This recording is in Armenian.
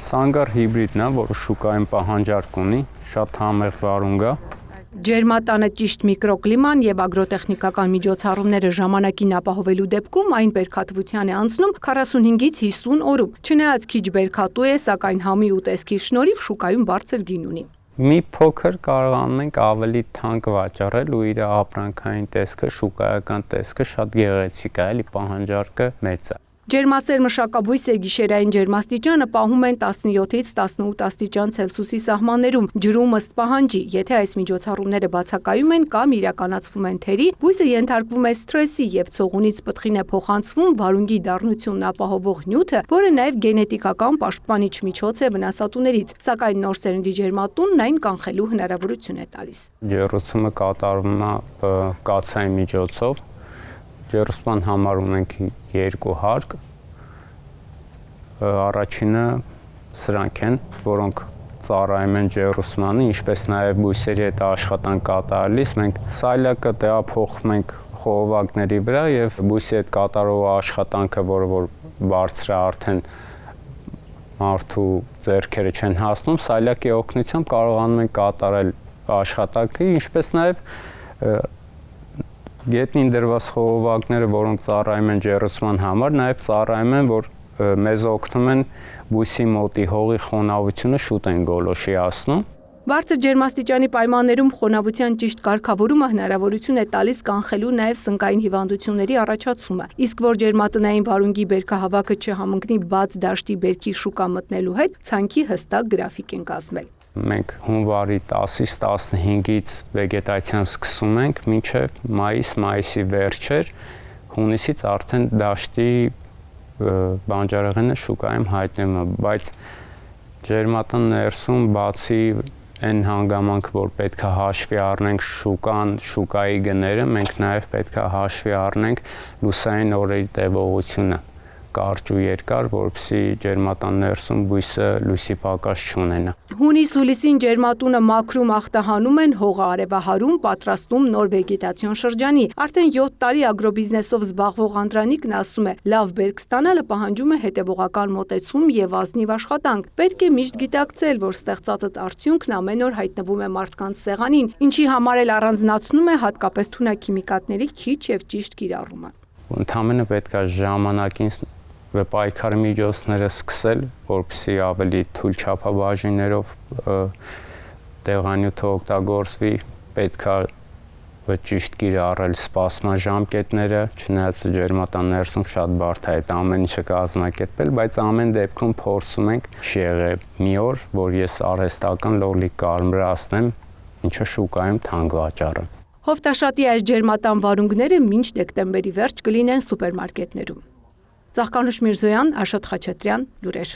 Սանգար հիբրիդն է, որը շուկայում պահանջարկ ունի, շատ համեղ վարունգ է։ Ջերմատանը ճիշտ միկրոկլիման եւ ագրոտեխնիկական միջոցառումները ժամանակին ապահովելու դեպքում այն բերքատվության է անցնում 45-ից 50 օրում։ Չնայած քիչ բերքատու է, սակայն համի ու տեսքի շնորհիվ շուկայում բարձր գին ունի։ Մի փոքր կարողանում ենք ավելի թանկ վաճառել ու իր ապրանքային տեսքը, շուկայական տեսքը շատ գեղեցիկ է, էլի պահանջարկը մեծ է։ Ջերմասեր մշակաբույս է գիշերային ջերմաստիճանը պահում են 17-ից 18 աստիճան Ցելսիուսի սահմաններում, ջրում ըստ պահանջի։ Եթե այս միջոցառումները բացակայում են կամ իրականացվում են թերի, բույսը ենթարկվում է սթրեսի եւ ցողունից պտղին է փոխանցվում վարունգի դառնությունն ապահովող նյութը, որը նաեւ գենետիկական պաշտպանիչ միջոց է վնասատուներից, սակայն նոր սերնդի ջերմատունն այն կանխելու հնարավորություն է տալիս։ Ջեռուցումը կատարվում է կաթսայի միջոցով։ Ջեռուցման համար ունենք երկու հարկ։ Առաջինը սրանք են, որոնք ծառայում են ջեռուցմանը, ինչպես նաև բույսերի հետ աշխատանք կատարելիս մենք սայլակը տեղափոխում ենք խողովակների վրա եւ բույսի հետ կատարող աշխատանքը, որը որ բարձր է արդեն մարդու ձեռքերը չեն հասնում, սայլակի օգնությամբ կարողանում ենք կատարել աշխատանքը, ինչպես նաև գետնին դրված խողովակները, որոնք ծառայում են ջեռուցման համար, նաև ծառայում են, որ մեզ օգնում են բույսի մոտի հողի խոնավությունը շուտ են գոլոշիացնում։ Բարձր ջերմաստիճանի պայմաններում խոնավության ճիշտ կարգավորումը հնարավորություն է տալիս կանխելու նաև սնկային հիվանդությունների առաջացումը, իսկ որ ջերմատնային վարունգի բերքահավաքը չհամընկնի բաց դաշտի բերքի շուկա մտնելու հետ, ցանքի հստակ գրաֆիկ են կազմել։ Մենք հունվարի 10-ից 15-ից վեգետացիան սկսում ենք մինչև մայիսի վերջեր, հունիսից արդեն դաշտի բանջարեղենը շուկայում հայտնվում է, բայց ջերմատան ներսում բացի այն հանգամանքը, որ պետք է հաշվի առնենք շուկայի գները, մենք նաև պետք է հաշվի առնենք լուսային օրերի տևողությունը, կարճ ու երկար, որպեսզի ջերմատան ներսում բույսը լույսի պակաս չունենա։ Հունիս-հուլիսին ջերմատունը մաքրում ախտահանում են, հողը արևահարում, պատրաստում նոր վեգետացիոն շրջանի։ Արդեն 7 տարի ագրոբիզնեսով զբաղվող Անդրանիկն ասում է, լավ բերք ստանալը պահանջում է հետևողական մոտեցում եւ ազնիվ աշխատանք։ Պետք է միշտ գիտակցել, որ ստեղծածդ արդյունքն ամեն օր հայտնվում է մարդկանց սեղանին, ինչի համար էլ առանձնացնում է հատկապես թունաքիմիկատների քիչ եւ ճիշտ կիրառումը։ Ընդհանրապես պետք է ժամանակին պայքարի միջոցները սկսել, որպեսզի ավելի թույլ չափաբաժիններով տեղանյութը օգտագործվի, պետք է ճիշտ կիրառել սպասման ժամկետները, չնայած ջերմատան ներսում շատ բարդ է այդ ամեն ինչը կազմակերպել, բայց ամեն դեպքում փորձում ենք եղել մի օր, որ ես արհեստական լոլիկ կարմրացնեմ, ինչը շուկայում թանկ վաճառեմ։ Հովտաշատի այս ջերմատան վարունգները մինչ դեկտեմբերի վերջ կլինեն սուպերմարկետներում։ Ծաղկանուշ Միրզոյան, Աշոտ Խաչատրյան, լուրեր։